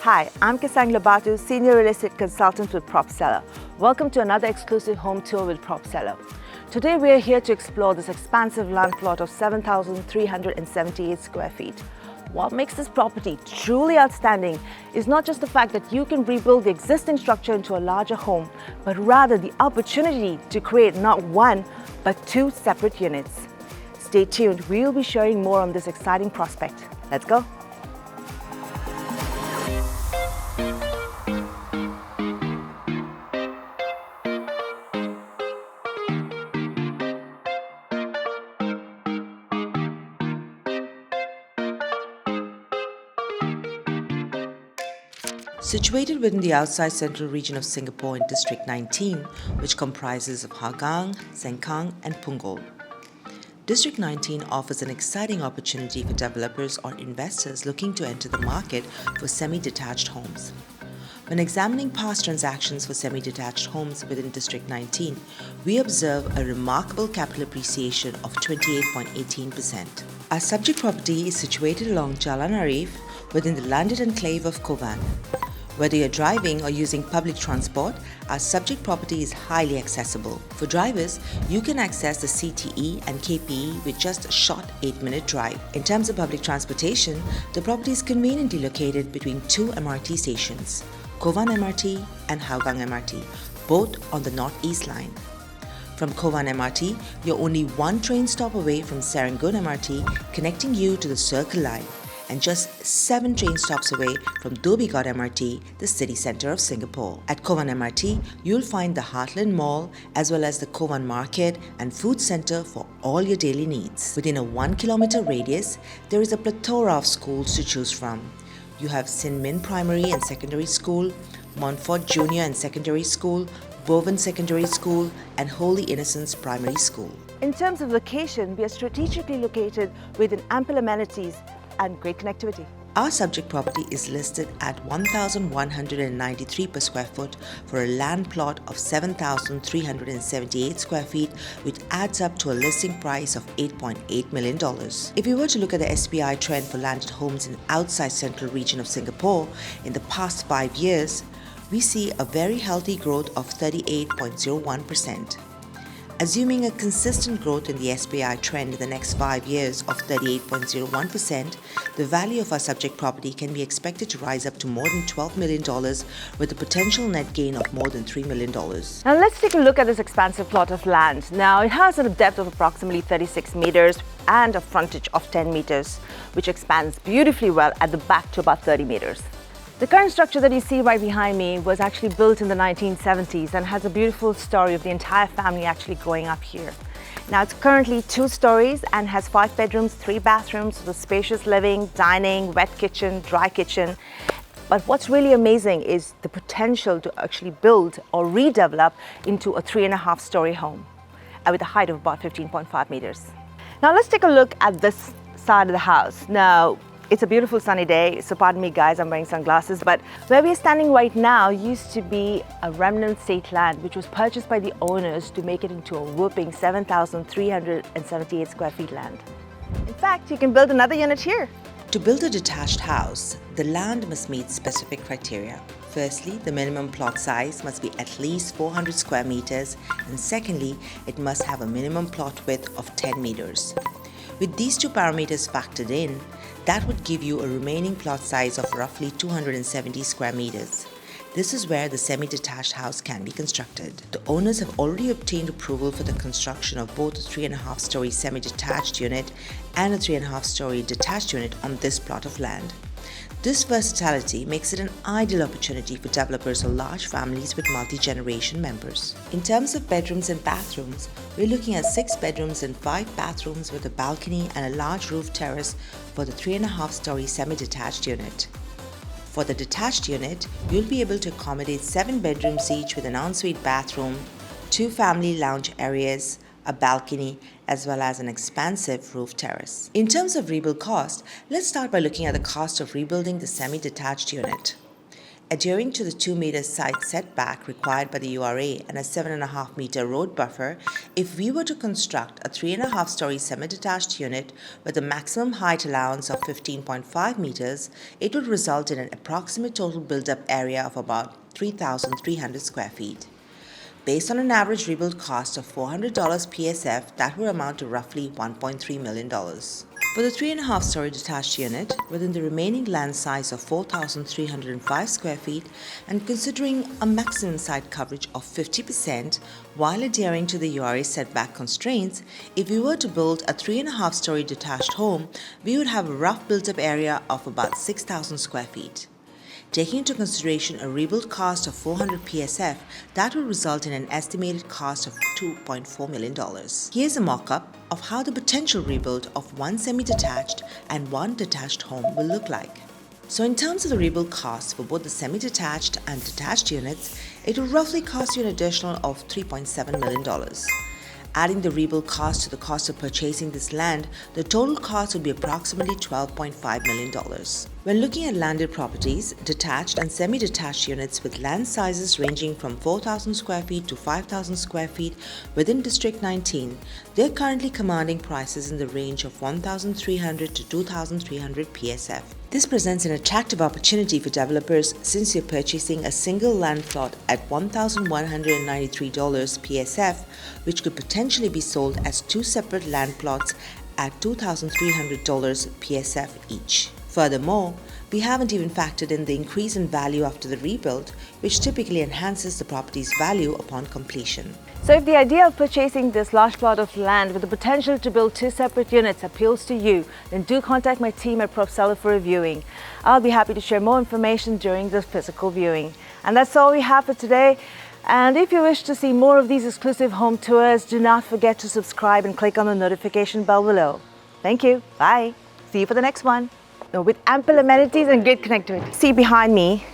Hi, I'm Kisang Labatu, Senior Real Estate Consultant with Propseller. Welcome to another exclusive home tour with Propseller. Today we are here to explore this expansive land plot of 7,378 square feet. What makes this property truly outstanding is not just the fact that you can rebuild the existing structure into a larger home, but rather the opportunity to create not one, but two separate units. Stay tuned, we will be sharing more on this exciting prospect. Let's go. Situated within the outside central region of Singapore in District 19, which comprises of Hougang, Sengkang and Punggol. District 19 offers an exciting opportunity for developers or investors looking to enter the market for semi-detached homes. When examining past transactions for semi-detached homes within District 19, we observe a remarkable capital appreciation of 28.18%. Our subject property is situated along Jalan Arif within the landed enclave of Kovan. Whether you're driving or using public transport, our subject property is highly accessible. For drivers, you can access the CTE and KPE with just a short 8-minute drive. In terms of public transportation, the property is conveniently located between two MRT stations, Kovan MRT and Hougang MRT, both on the Northeast Line. From Kovan MRT, you're only one train stop away from Serangoon MRT, connecting you to the Circle Line, and just 7 train stops away from Dhoby Ghaut MRT, the city centre of Singapore. At Kovan MRT, you'll find the Heartland Mall as well as the Kovan Market and Food Centre for all your daily needs. Within a 1-kilometre radius, there is a plethora of schools to choose from. You have Sin Min Primary and Secondary School, Montfort Junior and Secondary School, Bowen Secondary School and Holy Innocents Primary School. In terms of location, we are strategically located within ample amenities and great connectivity. Our subject property is listed at 1,193 per square foot for a land plot of 7,378 square feet, which adds up to a listing price of $8.8 million. If we were to look at the SPI trend for landed homes in the outside central region of Singapore in the past 5 years, we see a very healthy growth of 38.01%. Assuming a consistent growth in the SPI trend in the next 5 years of 38.01%, the value of our subject property can be expected to rise up to more than $12 million with a potential net gain of more than $3 million. Now let's take a look at this expansive plot of land. Now it has a depth of approximately 36 meters and a frontage of 10 meters, which expands beautifully well at the back to about 30 meters. The current structure that you see right behind me was actually built in the 1970s and has a beautiful story of the entire family actually growing up here. Now it's currently 2 stories and has 5 bedrooms, 3 bathrooms with a spacious living, dining, wet kitchen, dry kitchen. But what's really amazing is the potential to actually build or redevelop into a 3.5-story home with a height of about 15.5 meters. Now let's take a look at this side of the house. Now, it's a beautiful sunny day, so pardon me guys, I'm wearing sunglasses, but where we are standing right now used to be a remnant state land which was purchased by the owners to make it into a whopping 7,378 square feet land. In fact, you can build another unit here. To build a detached house, the land must meet specific criteria. Firstly, the minimum plot size must be at least 400 square meters, and secondly, it must have a minimum plot width of 10 meters. With these 2 parameters factored in, that would give you a remaining plot size of roughly 270 square meters. This is where the semi-detached house can be constructed. The owners have already obtained approval for the construction of both a 3.5-story semi-detached unit and a 3.5-story detached unit on this plot of land. This versatility makes it an ideal opportunity for developers or large families with multi-generation members. In terms of bedrooms and bathrooms, we're looking at 6 bedrooms and 5 bathrooms with a balcony and a large roof terrace for the 3.5-story semi-detached unit. For the detached unit, you'll be able to accommodate 7 bedrooms each with an ensuite bathroom, 2 family lounge areas, a balcony, as well as an expansive roof terrace. In terms of rebuild cost, let's start by looking at the cost of rebuilding the semi-detached unit. Adhering to the 2-meter side setback required by the URA and a 7.5-meter road buffer, if we were to construct a 3.5-story semi-detached unit with a maximum height allowance of 15.5 meters, it would result in an approximate total built-up area of about 3,300 square feet. Based on an average rebuild cost of $400 PSF, that would amount to roughly $1.3 million. For the 3.5-story detached unit, within the remaining land size of 4,305 square feet and considering a maximum site coverage of 50% while adhering to the URA setback constraints, if we were to build a 3.5-story detached home, we would have a rough built-up area of about 6,000 square feet. Taking into consideration a rebuild cost of 400 PSF, that will result in an estimated cost of $2.4 million. Here's a mock-up of how the potential rebuild of one semi-detached and one detached home will look like. So in terms of the rebuild costs for both the semi-detached and detached units, it will roughly cost you an additional of $3.7 million. Adding the rebuild cost to the cost of purchasing this land, the total cost would be approximately $12.5 million. When looking at landed properties, detached and semi-detached units with land sizes ranging from 4,000 square feet to 5,000 square feet within District 19, they're currently commanding prices in the range of 1,300 to 2,300 PSF. This presents an attractive opportunity for developers since you're purchasing a single land plot at $1,193 PSF, which could potentially be sold as two separate land plots at $2,300 PSF each. Furthermore, we haven't even factored in the increase in value after the rebuild, which typically enhances the property's value upon completion. So if the idea of purchasing this large plot of land with the potential to build two separate units appeals to you, then do contact my team at Propseller for a viewing. I'll be happy to share more information during the physical viewing. And that's all we have for today. And if you wish to see more of these exclusive home tours, do not forget to subscribe and click on the notification bell below. Thank you. Bye. See you for the next one. With ample amenities and great connectivity. See behind me.